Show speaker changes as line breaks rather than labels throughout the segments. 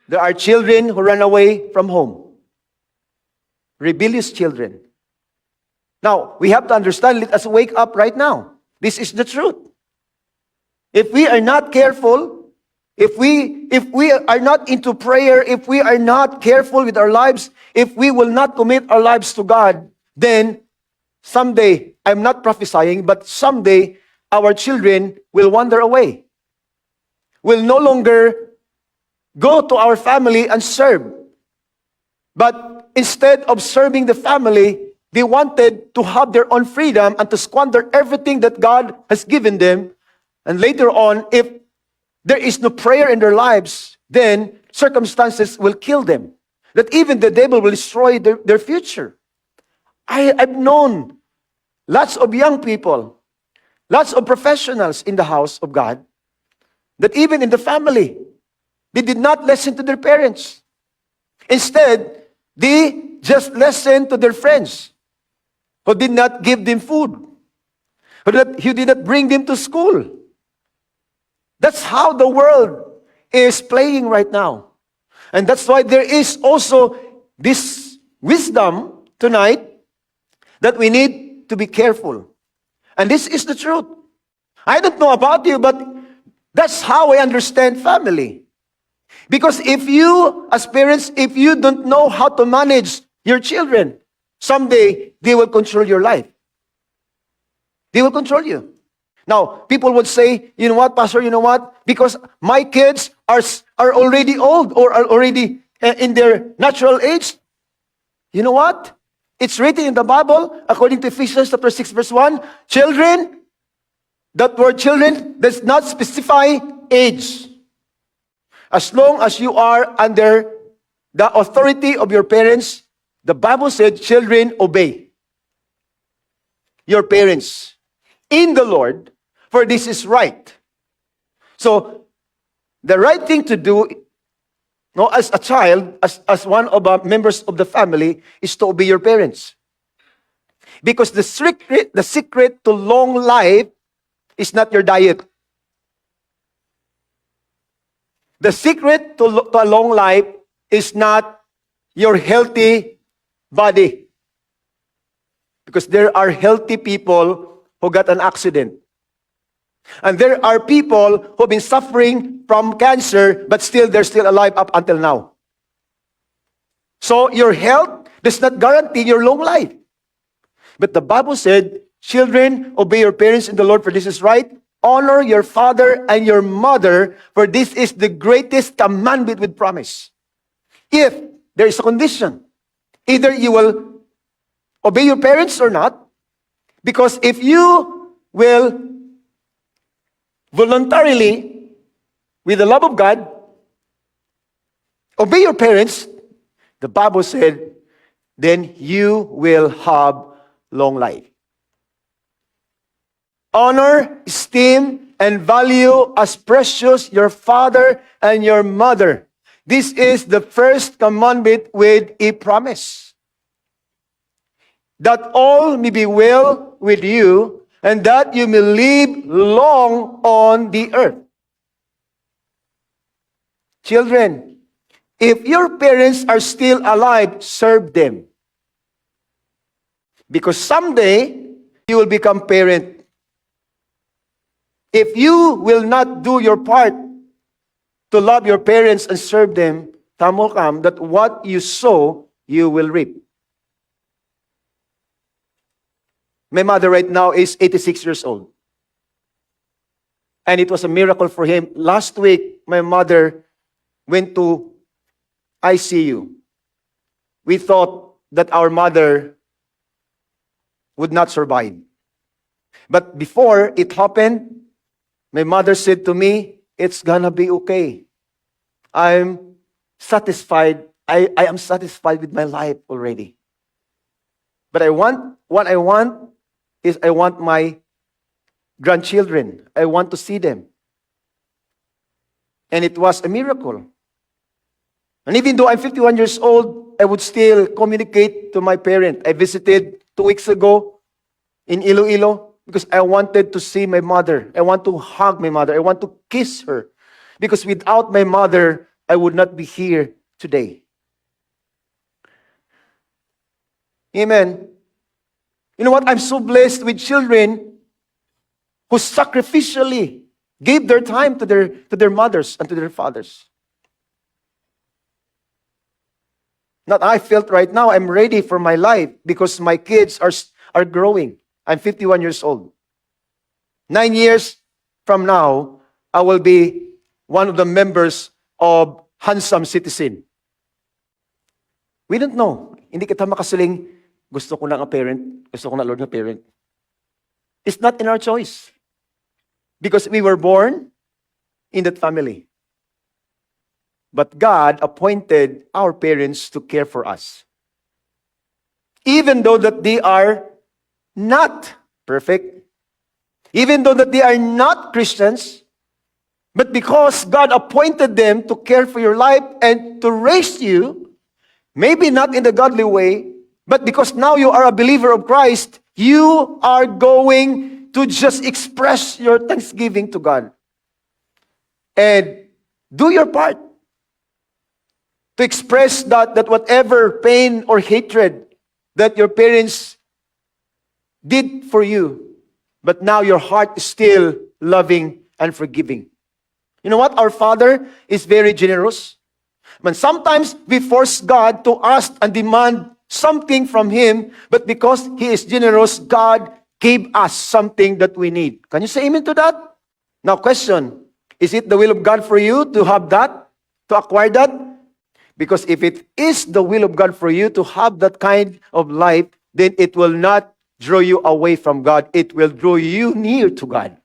There are children who run away from home. Rebellious children. Now, we have to understand, let us wake up right now. This is the truth. If we are not careful, if we are not into prayer, if we are not careful with our lives, if we will not commit our lives to God, then someday, I'm not prophesying, but someday our children will wander away. Will no longer go to our family and serve. But instead of serving the family, they wanted to have their own freedom and to squander everything that God has given them. And later on, if there is no prayer in their lives, then circumstances will kill them. That even the devil will destroy their future. I've known lots of young people, lots of professionals in the house of God, that even in the family, they did not listen to their parents. Instead, they just listened to their friends who did not give them food, who did not bring them to school. That's how the world is playing right now. And that's why there is also this wisdom tonight that we need to be careful. And this is the truth. I don't know about you, but that's how I understand family. Because if you, as parents, if you don't know how to manage your children, someday they will control your life. They will control you. Now, people would say, you know what, Pastor, you know what? Because my kids are already old or are already in their natural age. You know what? It's written in the Bible, according to Ephesians chapter 6, verse 1, children, that word children does not specify age. As long as you are under the authority of your parents, the Bible said, children, obey your parents in the Lord, for this is right. So, the right thing to do, as a child, as one of the members of the family, is to obey your parents. Because the secret to long life is not your diet. The secret to a long life is not your healthy body. Because there are healthy people who got an accident. And there are people who have been suffering from cancer, but still they're still alive up until now. So your health does not guarantee your long life. But the Bible said, children, obey your parents in the Lord, for this is right. Honor your father and your mother, for this is the greatest commandment with promise. If there is a condition, either you will obey your parents or not, because if you will voluntarily, with the love of God, obey your parents, the Bible said, then you will have long life. Honor, esteem, and value as precious your father and your mother. This is the first commandment with a promise. That all may be well with you, and that you may live long on the earth. Children, if your parents are still alive, serve them. Because someday, you will become parent. If you will not do your part to love your parents and serve them, time will come that what you sow, you will reap. My mother right now is 86 years old. And it was a miracle for him. Last week, my mother went to ICU. We thought that our mother would not survive. But before it happened, my mother said to me, it's gonna be okay. I'm satisfied. I am satisfied with my life already. But what I want is I want my grandchildren. I want to see them. And it was a miracle. And even though I'm 51 years old, I would still communicate to my parent. I visited 2 weeks ago in Iloilo because I wanted to see my mother. I want to hug my mother. I want to kiss her. Because without my mother, I would not be here today. Amen. You know what? I'm so blessed with children who sacrificially gave their time to their mothers and to their fathers. Not I felt right now I'm ready for my life because my kids are growing. I'm 51 years old. 9 years from now, I will be one of the members of Handsome Citizen. We don't know. Hindi kita makasuling, gusto ko na parent, gusto ko na Lord na parent. It's not in our choice. Because we were born in that family. But God appointed our parents to care for us. Even though that they are not perfect, even though that they are not Christians, but because God appointed them to care for your life and to raise you, maybe not in the godly way, but because now you are a believer of Christ, you are going to just express your thanksgiving to God. And do your part to express that whatever pain or hatred that your parents did for you, but now your heart is still loving and forgiving. You know what? Our Father is very generous. But sometimes we force God to ask and demand something from Him, but because He is generous, God gave us something that we need. Can you say amen to that? Now, question, is it the will of God for you to have that, to acquire that? Because if it is the will of God for you to have that kind of life, then it will not draw you away from God. It will draw you near to God.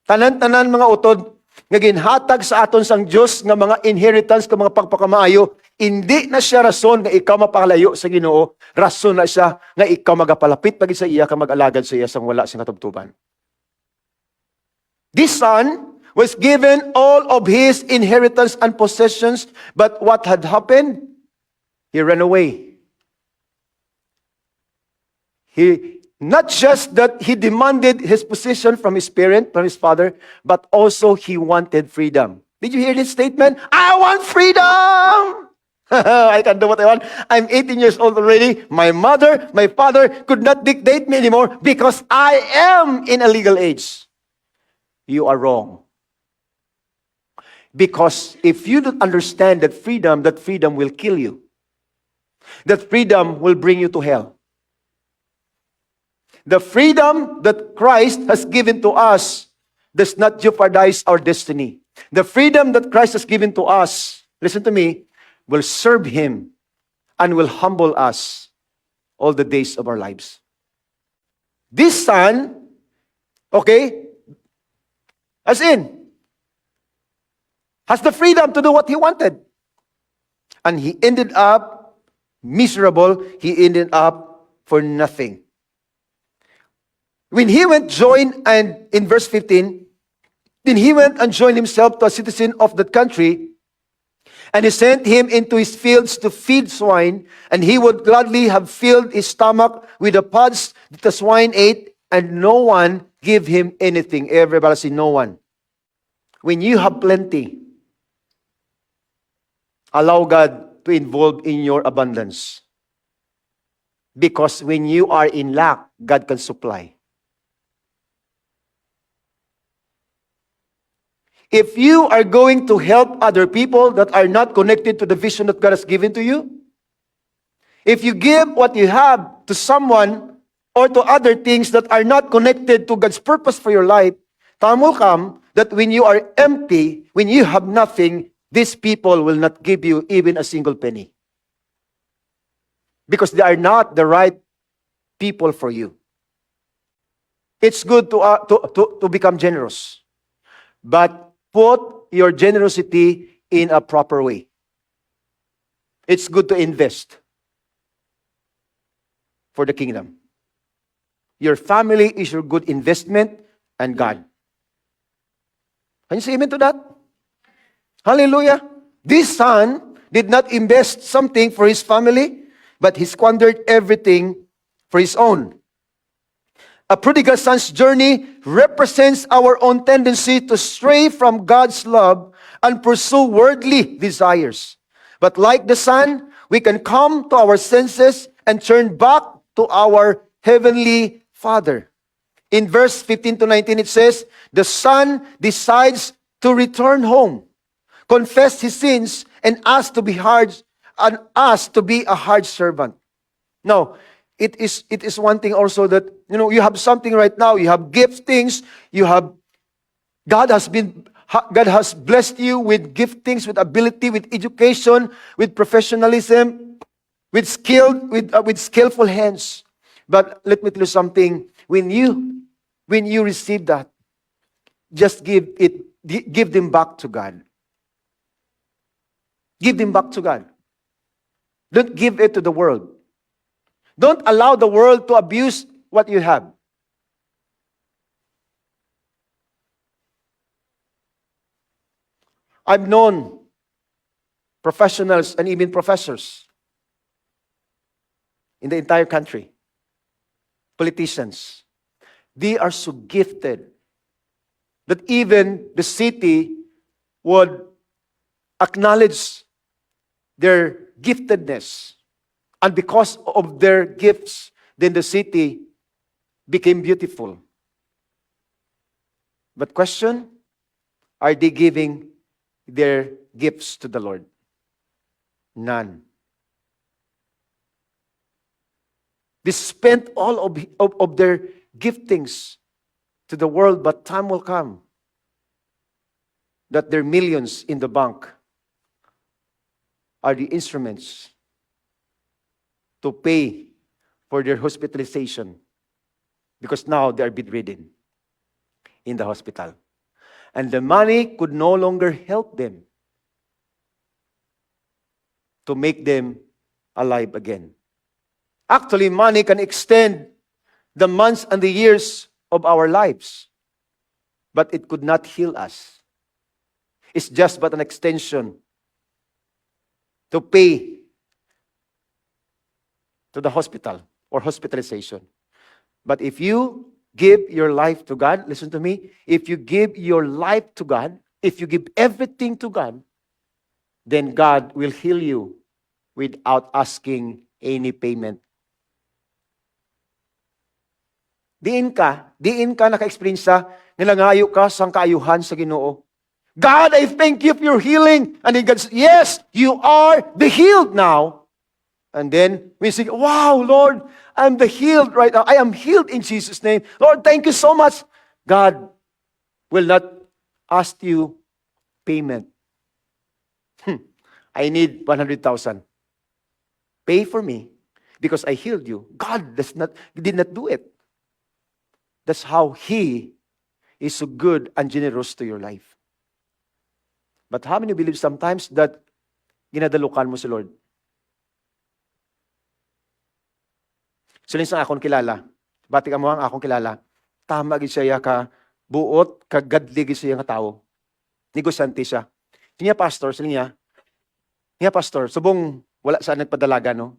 Tanan-tanan mga utod, nga ginhatag sa aton sang Dios nga mga inheritance, nga mga pagpakamaayo, hindi na siya rason nga ikaw mapalayo sa Ginoo, rason na siya nga ikaw magapalapit pagid sa iya, ka mag-alagad sa iya sang wala sing katubtuban. This son was given all of his inheritance and possessions, but what had happened? He ran away. Not just that he demanded his position from his parent, from his father, but also he wanted freedom. Did you hear this statement? I want freedom! I can do what I want. I'm 18 years old already. My mother, my father could not dictate me anymore because I am in a legal age. You are wrong. Because if you don't understand that freedom will kill you. That freedom will bring you to hell. The freedom that Christ has given to us does not jeopardize our destiny. The freedom that Christ has given to us, listen to me, will serve Him and will humble us all the days of our lives. This son, okay, has the freedom to do what he wanted. And he ended up miserable. He ended up for nothing. When he went and in verse 15, then he went and joined himself to a citizen of that country, and he sent him into his fields to feed swine, and he would gladly have filled his stomach with the pods that the swine ate, and no one gave him anything. Everybody say, no one. When you have plenty, allow God to involve in your abundance. Because when you are in lack, God can supply. If you are going to help other people that are not connected to the vision that God has given to you, if you give what you have to someone or to other things that are not connected to God's purpose for your life, time will come that when you are empty, when you have nothing, these people will not give you even a single penny. Because they are not the right people for you. It's good to become generous. But put your generosity in a proper way. It's good to invest for the kingdom. Your family is your good investment and God. Can you say amen to that? Hallelujah. This son did not invest something for his family, but he squandered everything for his own. A prodigal son's journey represents our own tendency to stray from God's love and pursue worldly desires. But like the son, we can come to our senses and turn back to our heavenly Father. In verse 15 to 19, it says, the son decides to return home, confess his sins, and ask to be a hard servant. Now, it is one thing also that, you have something right now, you have giftings, God has blessed you with giftings, with ability, with education, with professionalism, with skillful hands. But let me tell you something, when you receive that, just give them back to God. Give them back to God. Don't give it to the world. Don't allow the world to abuse what you have. I've known professionals and even professors in the entire country, politicians. They are so gifted that even the city would acknowledge their giftedness. And because of their gifts, then the city became beautiful. But question, are they giving their gifts to the Lord? None. They spent all of their giftings to the world, but time will come that their millions in the bank are the instruments to pay for their hospitalization, because now they are bedridden in the hospital. And the money could no longer help them to make them alive again. Actually, money can extend the months and the years of our lives, but it could not heal us. It's just but an extension to pay to the hospital or hospitalization. But if you give your life to God, listen to me, if you give your life to God, if you give everything to God, then God will heal you without asking any payment. Diin ka naka-experience sa nilangayo ka sang kaayuhan sa Ginoo. God, I thank you for your healing. And then God says, yes, you are the healed now. And then we say, wow, Lord, I'm the healed right now. I am healed in Jesus' name. Lord, thank you so much. God will not ask you payment. I need 100,000. Pay for me because I healed you. God did not do it. That's how He is so good and generous to your life. But how many believe sometimes that ginadalukan mo si Lord? Suling sa akong kilala, bati ka mo ang akong kilala, tama gid siya ka buot, kagadli gid siya nga tao. Negosyante siya. Siya pastor, subong wala sa nagpadalaga no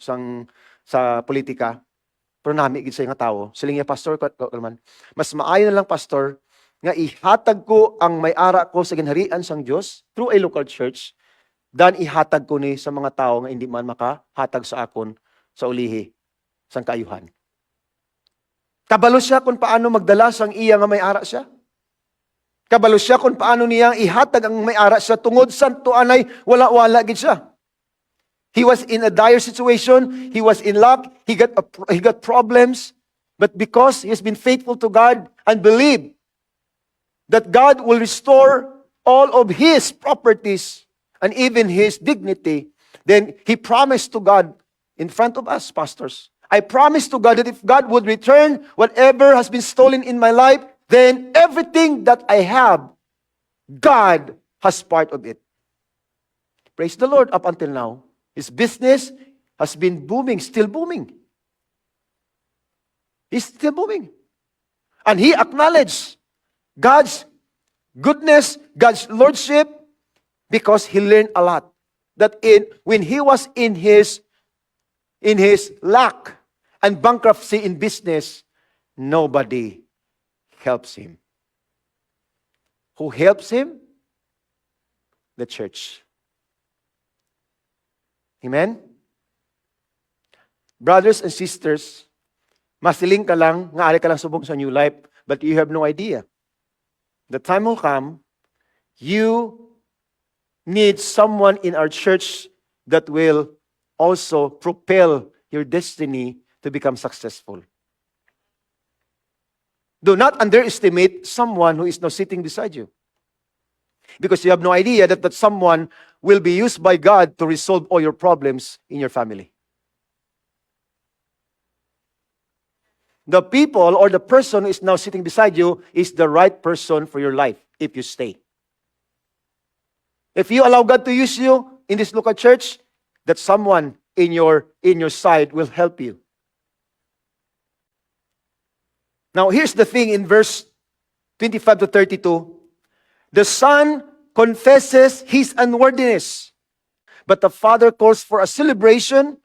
sa politika. Pero nami gid siya nga tao. Siling niya pastor kalman. Mas maayo na lang pastor nga ihatag ko ang may-ara ko sa ginharian sang Dios through a local church dan ihatag ko ni sa mga tao nga hindi man makahatag sa akon sa ulihi sang kaayuhan. Kabalo siya kung paano magdala sang iya nga may-ara siya. Kabalo siya kung paano niya ihatag ang may-ara siya tungod sa tuanay wala-wala gid siya. He was in a dire situation, he was in lack, he got problems, but because he has been faithful to God and believed that God will restore all of his properties and even his dignity, then he promised to God in front of us, pastors, I promise to God that if God would return whatever has been stolen in my life, then everything that I have, God has part of it. Praise the Lord up until now. His business has been booming, still booming. He's still booming. And he acknowledged God's goodness, God's lordship, because he learned a lot. That when he was in his lack and bankruptcy in business, nobody helps him. Who helps him? The church. Amen? Brothers and sisters, masiling ka lang, nga ari ka lang subong sa new life, but you have no idea. The time will come, you need someone in our church that will also propel your destiny to become successful. Do not underestimate someone who is now sitting beside you. Because you have no idea that someone will be used by God to resolve all your problems in your family. The people or the person who is now sitting beside you is the right person for your life if you stay. If you allow God to use you in this local church, that someone in your side will help you. Now, here's the thing in verse 25 to 32. The son confesses his unworthiness, but the father calls for a celebration,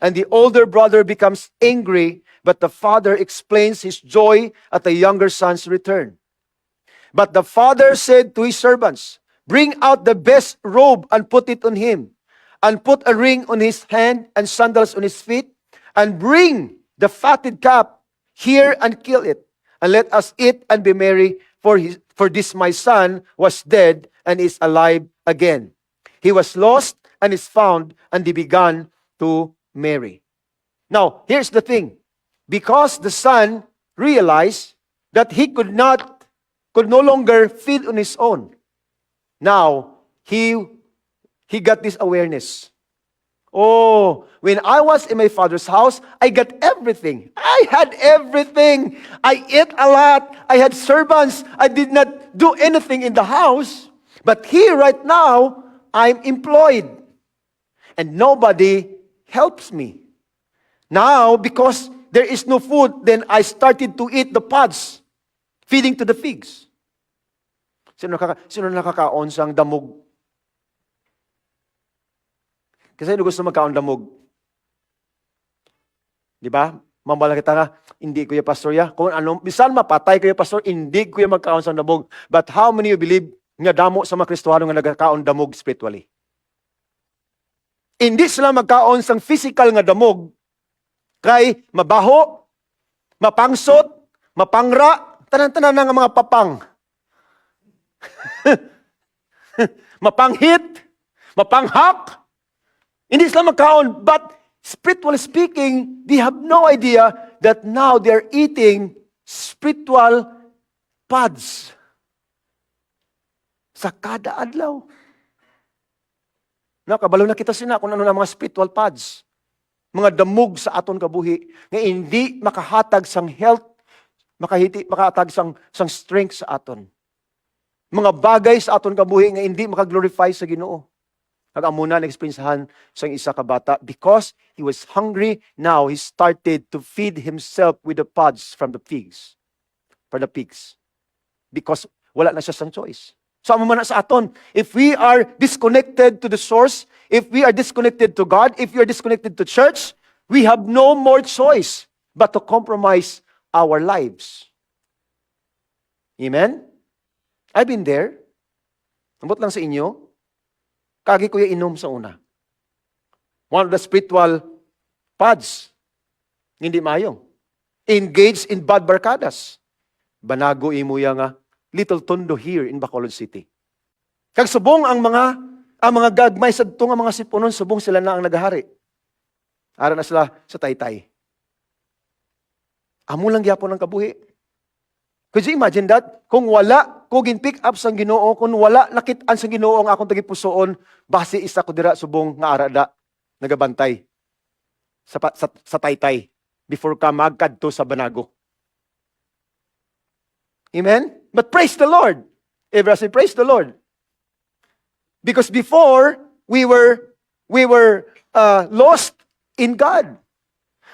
and the older brother becomes angry, but the father explains his joy at the younger son's return. But the father said to his servants, "Bring out the best robe and put it on him, and put a ring on his hand and sandals on his feet, and bring the fatted calf here and kill it, and let us eat and be merry, for this my son was dead and is alive again. He was lost and is found," and they began to marry. Now, here's the thing. Because the son realized that he could no longer feed on his own. Now, he got this awareness. Oh, when I was in my father's house, I got everything. I had everything. I ate a lot. I had servants. I did not do anything in the house. But here right now, I'm employed. And nobody helps me. Now, because there is no food, then I started to eat the pods, feeding to the pigs. Sino nakakaon sang damog? Kasi gusto magkaon damog. Di ba? Mamala kita nga, hindi ko yung pastor ya. Kung ano, bisan mapatay ko yung pastor, hindi ko yung magkaon sang damog. But how many you believe nga damo sa mga Kristiyano nga nagkaon damog spiritually? Hindi sila magkaon sang physical nga damog, kay mabaho, mapangsot, mapangra, tanan-tanan nga mga papang. Mapanghit, mapanghak. Hindi sila magkaon, but spiritually speaking, they have no idea that now they're eating spiritual pods sa kada adlaw. Nakabalo na kita sina kung ano na mga spiritual pods. Mga damog sa aton kabuhi nga hindi makahatag sang health, makahatag sang strength sa aton. Mga bagay sa aton kabuhi nga hindi makaglorify sa Ginoo. Nag-amuna, nag-experiencehan sa isa ka bata. Because he was hungry, now he started to feed himself with the pods from the pigs. For the pigs. Because wala na siya sang choice. So, amo man na sa aton. If we are disconnected to the source, if we are disconnected to God, if we are disconnected to church, we have no more choice but to compromise our lives. Amen? I've been there. Ambot lang sa inyo. Kagi ko yung inom sa una. One of the spiritual pods. Hindi mayong. Engaged in bad barkadas. Banago imo nga little tondo here in Bacolod City. Kag subong ang mga gagmay sa nga mga sipunon, subong sila na ang nagahari. Ara na sila sa taytay. Amo lang gyapon ang kabuhi. Could you imagine that? Kung wala ko gin-pick up sang Ginoo, kung wala nakit-an sang Ginoo ang akong tagipusoon, base isa ko dira subong nga arada nagabantay sa taytay before ka magkadto sa banago. Amen? But praise the Lord. Everyone say, praise the Lord. Because before, we were lost in God.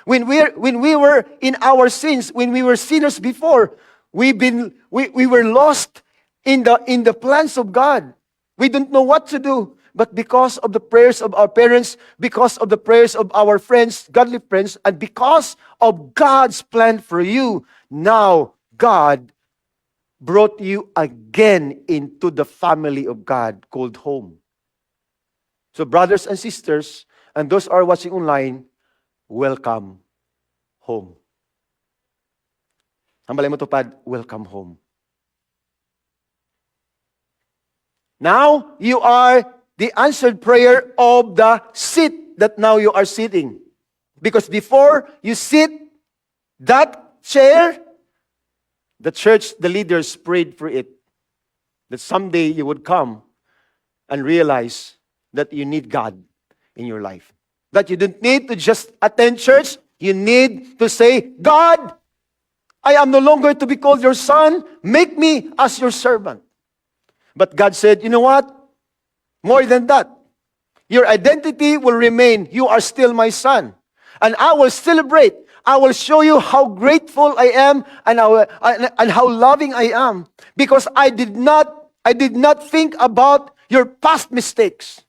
When we were in our sins, when we were sinners before, we were lost in the plans of God. We don't know what to do. but because of the prayers of our parents, because of the prayers of our friends, godly friends, and because of God's plan for you, now God brought you again into the family of God called home. So brothers and sisters, and those who are watching online, welcome home. Ang balay mo tupad, welcome home. Now, you are the answered prayer of the seat that now you are sitting. Because before you sit that chair, the church, the leaders prayed for it. That someday you would come and realize that you need God in your life. That you don't need to just attend church. You need to say, God, I am no longer to be called your son. Make me as your servant. But God said, you know what? More than that, your identity will remain. You are still my son. And I will celebrate. I will show you how grateful I am and how loving I am. Because I did not think about your past mistakes.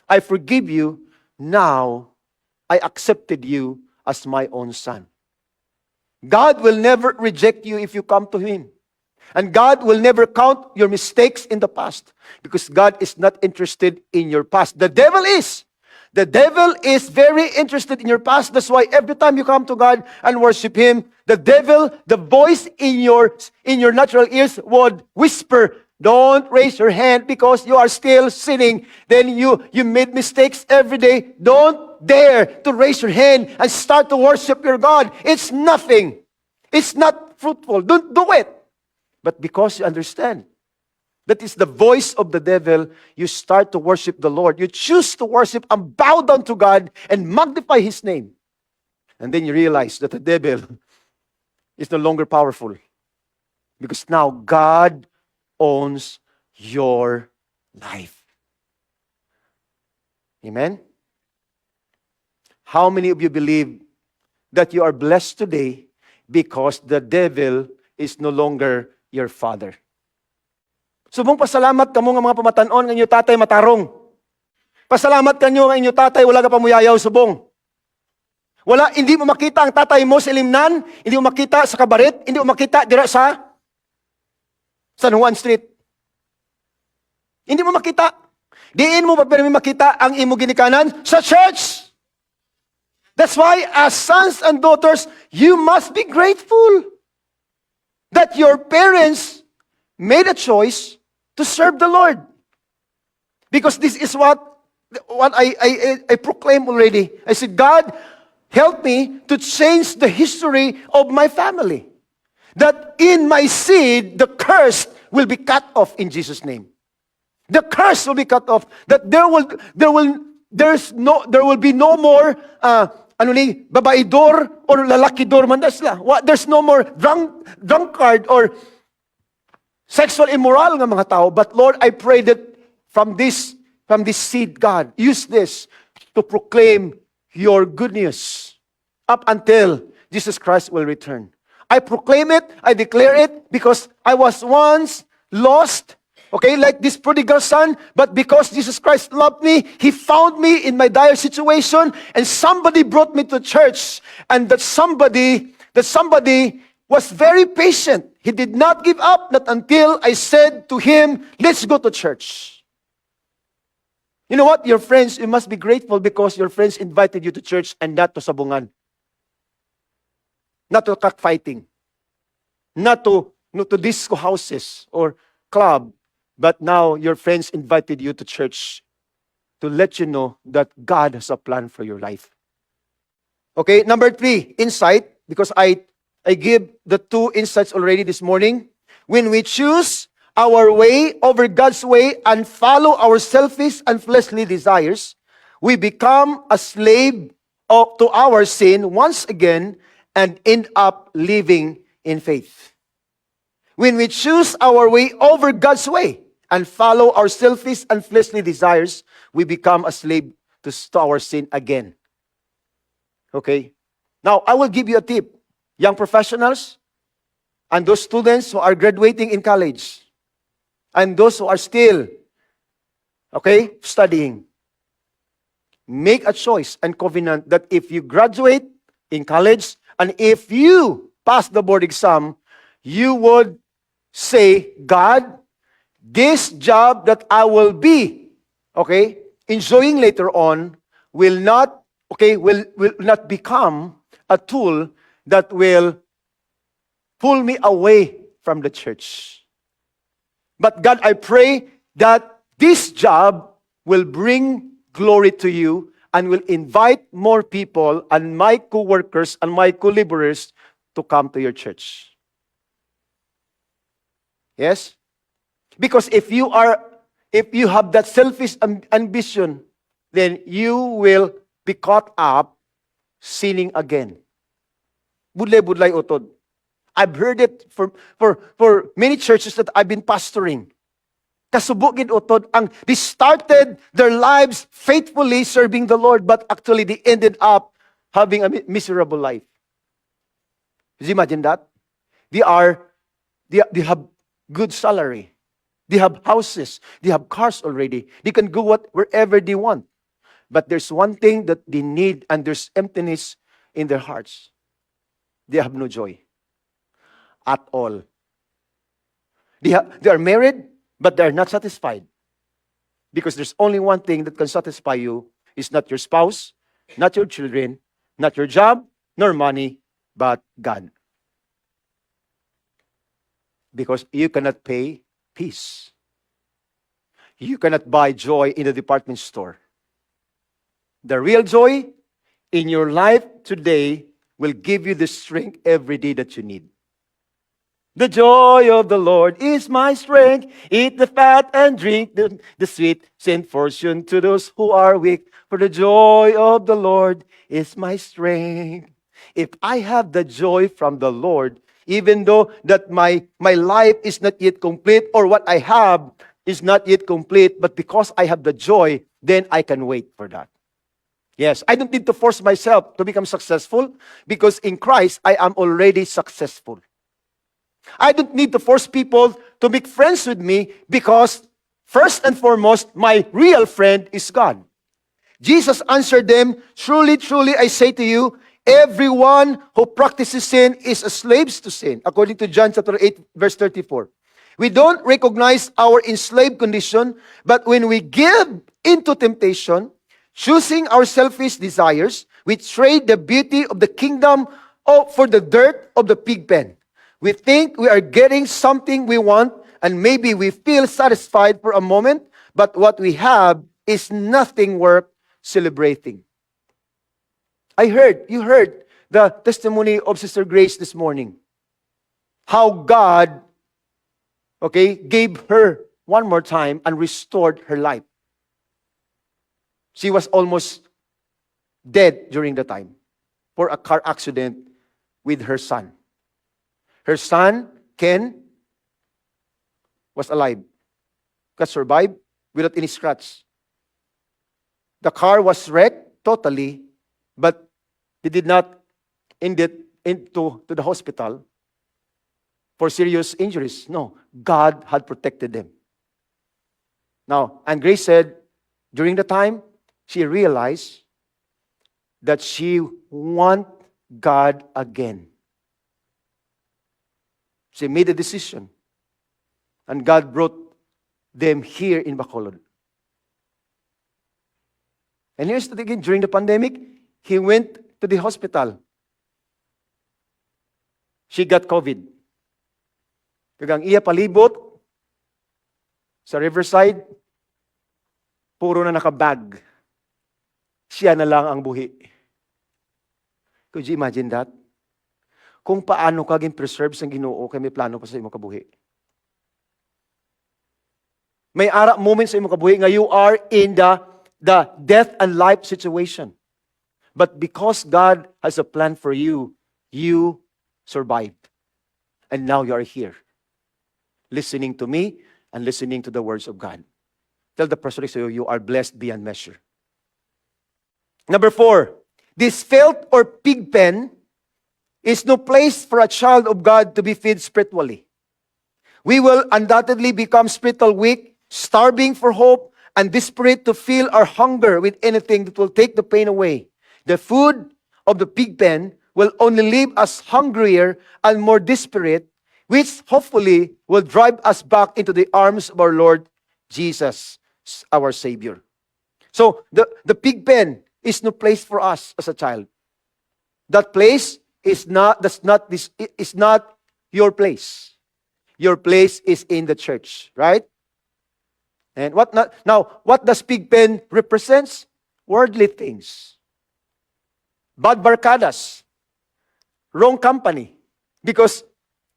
I forgive you. Now, I accepted you as my own son. God will never reject you if you come to Him. And God will never count your mistakes in the past. Because God is not interested in your past. The devil is. The devil is very interested in your past. That's why every time you come to God and worship Him, the devil, the voice in your natural ears would whisper, don't raise your hand because you are still sinning. Then you made mistakes every day. Don't dare to raise your hand and start to worship your God. It's nothing. It's not fruitful. Don't do it. But because you understand that is the voice of the devil, you start to worship the Lord. You choose to worship and bow down to God and magnify His name. And then you realize that the devil is no longer powerful. Because now God owns your life. Amen? How many of you believe that you are blessed today because the devil is no longer your father? Subong pasalamat kamo nga mga pamatanon nga inyo tatay matarong. Pasalamat kanyo nga inyo tatay wala ka pamuyayaw subong. Hindi mo makita ang tatay mo sa Limnan, hindi mo makita sa Kabaret, hindi mo makita dira sa San Juan Street. Hindi mo makita. Diin mo pa makita ang imo ginikanan sa church. That's why as sons and daughters, you must be grateful that your parents made a choice to serve the Lord. Because this is what I proclaim already. I said, God, help me to change the history of my family. That in my seed, the curse will be cut off in Jesus' name. The curse will be cut off. That there will be no more babaidor or lalakidor man dasla. There's no more drunkard or sexual immoral nga mga tao. But Lord, I pray that from this seed, God, use this to proclaim your good news up until Jesus Christ will return. I proclaim it, I declare it, because I was once lost, okay, like this prodigal son, but because Jesus Christ loved me, He found me in my dire situation, and somebody brought me to church, and that somebody was very patient. He did not give up, not until I said to him, let's go to church. You know what? Your friends, you must be grateful because your friends invited you to church and not to sabungan. Not to cockfighting. Not to disco houses or club. But now your friends invited you to church to let you know that God has a plan for your life. Okay, number 3, insight. Because I give the 2 insights already this morning. When we choose our way over God's way and follow our selfish and fleshly desires, we become a slave to our sin once again and end up living in faith. When we choose our way over God's way and follow our selfish and fleshly desires, we become a slave to our sin again. Okay? Now, I will give you a tip. Young professionals and those students who are graduating in college and those who are still okay, studying. Make a choice and covenant that if you graduate in college and if you pass the board exam, you would say, God, this job that I will be, okay, enjoying later on will not, okay, will not become a tool that will pull me away from the church. But God, I pray that this job will bring glory to you and will invite more people and my co-workers and my co-laborers to come to your church. Yes? Because if you have that selfish ambition, then you will be caught up sinning again. Budlay-budlay utod. I've heard it for many churches that I've been pastoring. Kasubugin utod they started their lives faithfully serving the Lord, but actually they ended up having a miserable life. Did you imagine that? They have good salary. They have houses. They have cars already. They can go wherever they want. But there's one thing that they need, and there's emptiness in their hearts. They have no joy at all. They are married, but they are not satisfied. Because there's only one thing that can satisfy you. It's not your spouse, not your children, not your job, nor money, but God. Because you cannot pay peace. You cannot buy joy in the department store. The real joy in your life today will give you the strength every day that you need. The joy of the Lord is my strength. Eat the fat and drink the sweet. Send fortune to those who are weak. For the joy of the Lord is my strength. If I have the joy from the Lord, even though that my life is not yet complete, or what I have is not yet complete, but because I have the joy, then I can wait for that. Yes, I don't need to force myself to become successful, because in Christ, I am already successful. I don't need to force people to make friends with me, because first and foremost, my real friend is God. Jesus answered them, truly, truly, I say to you, everyone who practices sin is a slave to sin, according to John chapter 8, verse 34. We don't recognize our enslaved condition, but when we give into temptation, choosing our selfish desires, we trade the beauty of the kingdom for the dirt of the pig pen. We think we are getting something we want, and maybe we feel satisfied for a moment, but what we have is nothing worth celebrating. You heard the testimony of Sister Grace this morning. How God, gave her one more time and restored her life. She was almost dead during the time for a car accident with her son. Her son, Ken, was alive. Could survive without any scratch. The car was wrecked totally, but they did not end it into the hospital for serious injuries. No, God had protected them. Now, and Grace said, during the time, she realized that she want God again. She made a decision. And God brought them here in Bacolod. And here's the thing again, during the pandemic, he went to the hospital. She got COVID. Kagang iya palibot sa Riverside, puro na nakabag. Siya na lang ang buhi. Could you imagine that? Kung paano kaging preserve sa Ginoo kay may plano pa sa imong kabuhi. May ara moments sa imong kabuhi nga you are in the death and life situation. But because God has a plan for you, you survived. And now you are here, listening to me and listening to the words of God. Tell the person next to you, you are blessed beyond measure. Number 4, this filth or pig pen is no place for a child of God to be fed spiritually. We will undoubtedly become spiritual weak, starving for hope, and desperate to fill our hunger with anything that will take the pain away. The food of the pig pen will only leave us hungrier and more desperate, which hopefully will drive us back into the arms of our Lord Jesus, our Savior. So the pig pen is no place for us as a child. That place is not your place. Your place is in the church, right? And what does pig pen represents? Worldly things. Bad barcadas. Wrong company. Because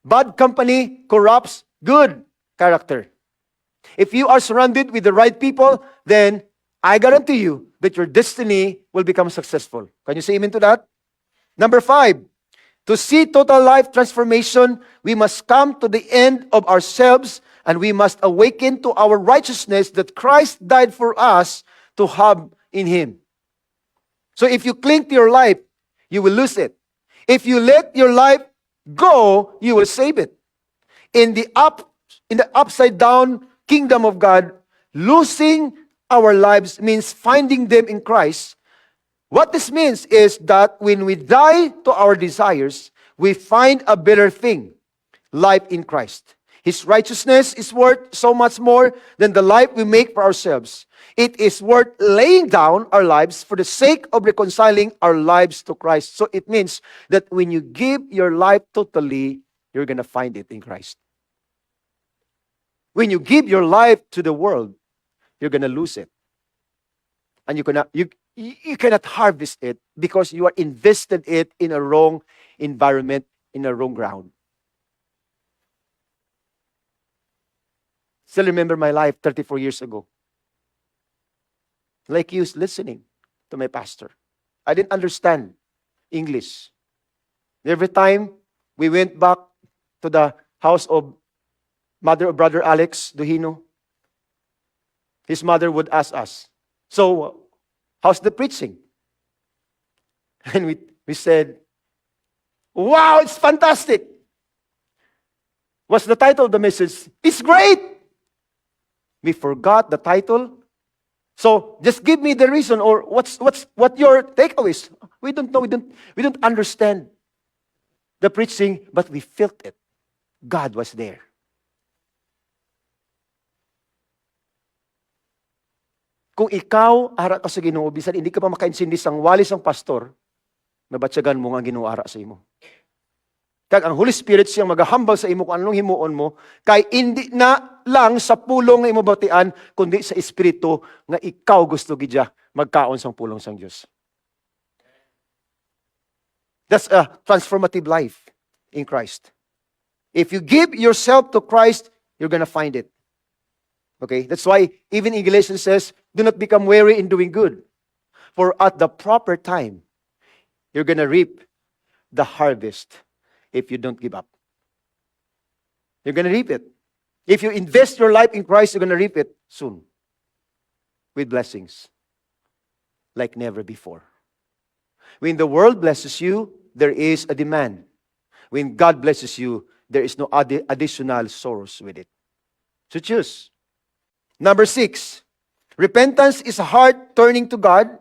bad company corrupts good character. If you are surrounded with the right people, then I guarantee you that your destiny will become successful. Can you say amen to that? Number 5, to see total life transformation, we must come to the end of ourselves and we must awaken to our righteousness that Christ died for us to have in Him. So if you cling to your life, you will lose it. If you let your life go, you will save it. In the upside down kingdom of God, losing our lives means finding them in Christ. What this means is that when we die to our desires, we find a better thing, life in Christ. His righteousness is worth so much more than the life we make for ourselves. It is worth laying down our lives for the sake of reconciling our lives to Christ. So it means that when you give your life totally, you're going to find it in Christ. When you give your life to the world, you're going to lose it. And you cannot harvest it because you are invested it in a wrong environment, in a wrong ground. Still remember my life 34 years ago. Like you listening to my pastor. I didn't understand English. Every time we went back to the house of mother of Brother Alex Duhino, his mother would ask us, so, how's the preaching? And we said, wow, it's fantastic. What's the title of the message? It's great. We forgot the title. So just give me the reason, or what your takeaways. We don't know. We don't understand the preaching, but we felt it. God was there. Kung ikaw ara ka sa Ginoo bisan hindi ka pa makaintindi sang walis ang pastor, mabatyagan mo nga Ginoo ara sa imo. Kag ang Holy Spirit siyang magahambal sa imo kung anong himuon mo, kay hindi na lang sa pulong nga imo batian, kundi sa espiritu nga ikaw gusto gidya magkaon sang pulong sang Dios. That's a transformative life in Christ. If you give yourself to Christ, you're gonna find it. Okay, that's why even in Galatians says, do not become weary in doing good. For at the proper time, you're going to reap the harvest if you don't give up. You're going to reap it. If you invest your life in Christ, you're going to reap it soon. With blessings. Like never before. When the world blesses you, there is a demand. When God blesses you, there is no additional sorrows with it. So choose. Number 6, repentance is a heart turning to God,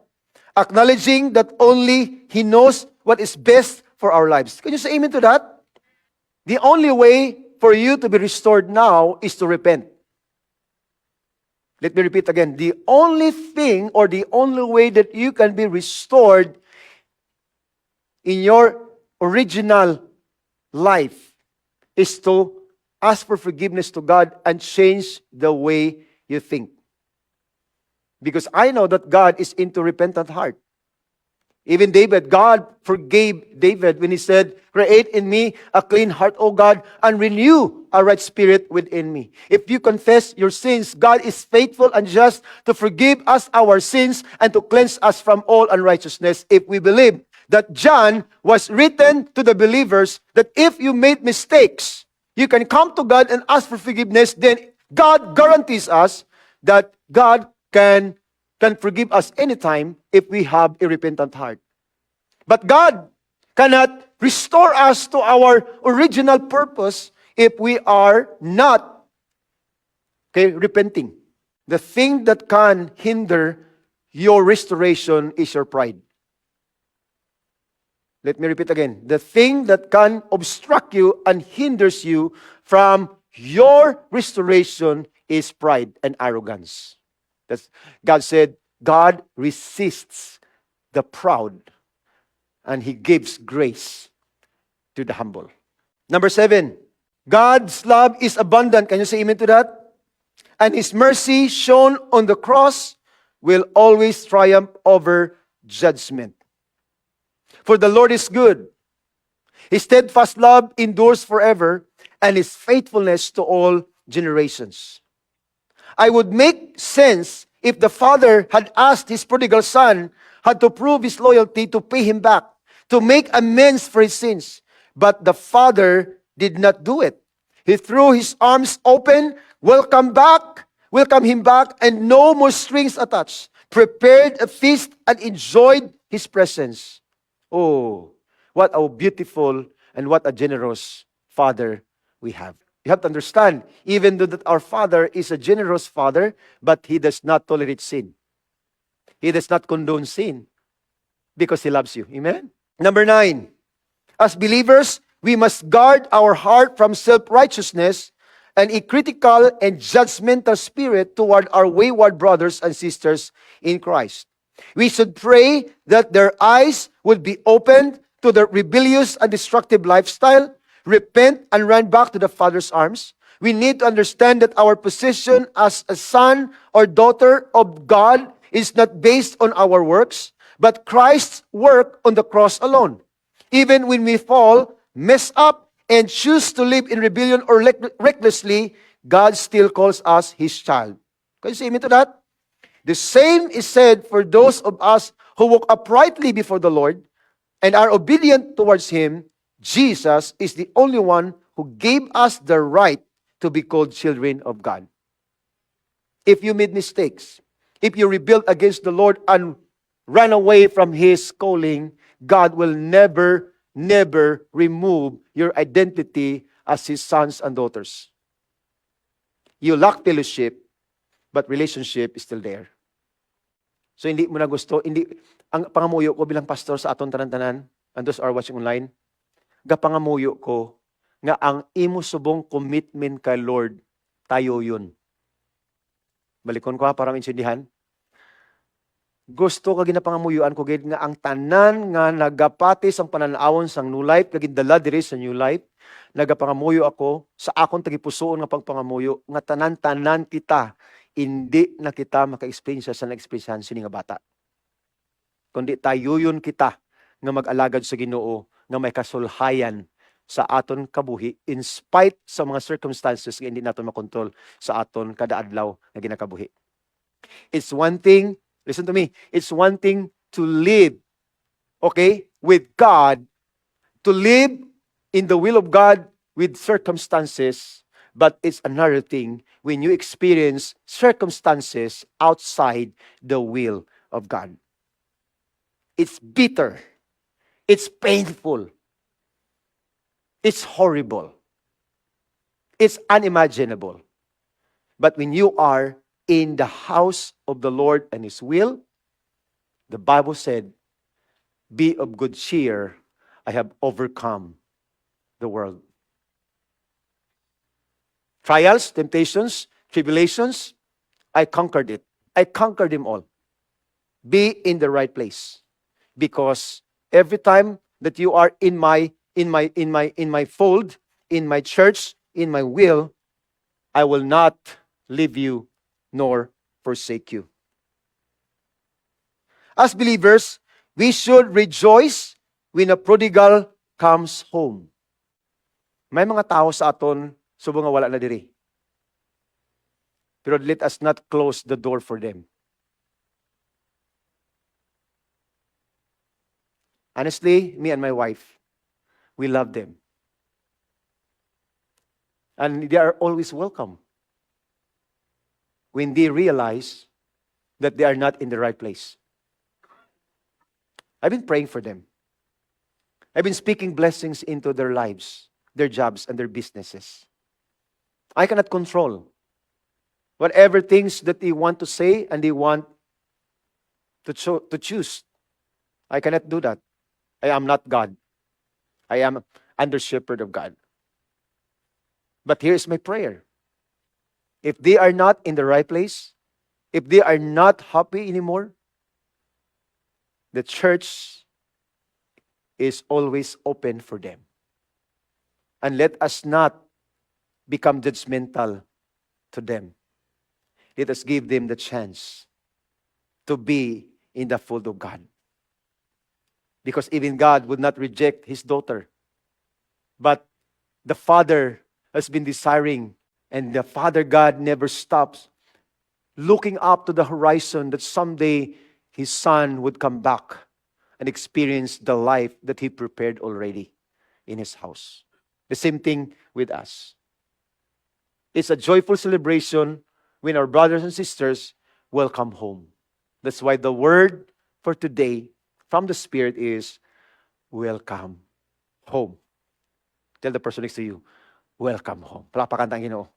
acknowledging that only He knows what is best for our lives. Can you say amen to that? The only way for you to be restored now is to repent. Let me repeat again. The only thing or the only way that you can be restored in your original life is to ask for forgiveness to God and change the way you think. Because I know that God is into repentant heart. Even David, God forgave David when he said, create in me a clean heart, O God, and renew a right spirit within me. If you confess your sins, God is faithful and just to forgive us our sins and to cleanse us from all unrighteousness. If we believe that John was written to the believers, that if you made mistakes, you can come to God and ask for forgiveness, then God guarantees us that God can forgive us anytime if we have a repentant heart. But God cannot restore us to our original purpose if we are not repenting. The thing that can hinder your restoration is your pride. Let me repeat again. The thing that can obstruct you and hinders you from your restoration is pride and arrogance. God said, God resists the proud and He gives grace to the humble. Number 7, God's love is abundant. Can you say amen to that? And His mercy shown on the cross will always triumph over judgment. For the Lord is good. His steadfast love endures forever, and His faithfulness to all generations. I would make sense if the father had asked his prodigal son, had to prove his loyalty to pay him back, to make amends for his sins. But the father did not do it. He threw his arms open, welcomed him back, and no more strings attached. Prepared a feast and enjoyed his presence. Oh, what a beautiful and what a generous Father we have. You have to understand, even though that our Father is a generous Father, but He does not tolerate sin. He does not condone sin because He loves you. Amen? Number 9, as believers, we must guard our heart from self-righteousness and a critical and judgmental spirit toward our wayward brothers and sisters in Christ. We should pray that their eyes would be opened to the rebellious and destructive lifestyle, repent and run back to the Father's arms. We need to understand that our position as a son or daughter of God is not based on our works, but Christ's work on the cross alone. Even when we fall, mess up, and choose to live in rebellion or recklessly, God still calls us His child. Can you say amen to that? The same is said for those of us who walk uprightly before the Lord and are obedient towards Him. Jesus is the only one who gave us the right to be called children of God. If you made mistakes, if you rebelled against the Lord and ran away from His calling, God will never remove your identity as His sons and daughters. You lack fellowship, but relationship is still there. So hindi mo na gusto, ang pangamuyo ko bilang pastor sa aton tanan-tanan, and those are watching online, gapangamuyo ko, nga ang imo subong commitment kay Lord, tayo yun. Balikon ko ha, para maintindihan. Gusto ka ginapangamuyuan ko gid nga ang tanan nga nagapati sang pananawon sang New Life kag dala diri sa New Life, nagapangamuyo ako sa akong tagipusoon nga pagpangamuyo nga tanan-tanan kita hindi na kita maka-experience sa na-experiencehan sini nga bata. Kundi tayo yun kita nga mag-alagad sa Ginoo nga may kasulhayan sa aton kabuhi in spite sa mga circumstances nga hindi naton makontrol sa aton kada adlaw nga ginakabuhi. It's one thing, listen to me, it's one thing to live, okay, with God, to live in the will of God with circumstances, but it's another thing when you experience circumstances outside the will of God. It's bitter. It's painful. It's horrible. It's unimaginable. But when you are in the house of the Lord and His will, the Bible said, be of good cheer, I have overcome the world. Trials, temptations, tribulations, I conquered it. I conquered them all. Be in the right place. Because every time that you are in my fold, in my church, in my will, I will not leave you nor forsake you. As believers, we should rejoice when a prodigal comes home. May mga tao sa aton subong nga wala na diri. Pero let us not close the door for them. Honestly, me and my wife, we love them. And they are always welcome when they realize that they are not in the right place. I've been praying for them. I've been speaking blessings into their lives, their jobs, and their businesses. I cannot control whatever things that they want to say and they want to choose. I cannot do that. I am not God. I am under shepherd of God. But here's my prayer. If they are not in the right place, if they are not happy anymore, the church is always open for them. And let us not become judgmental to them. Let us give them the chance to be in the fold of God. Because even God would not reject his daughter. But the Father has been desiring, and the Father God never stops looking up to the horizon that someday his son would come back and experience the life that he prepared already in his house. The same thing with us. It's a joyful celebration when our brothers and sisters will come home. That's why the word for today from the Spirit is, welcome home. Tell the person next to you, welcome home. Palakpakan ang Ginoo.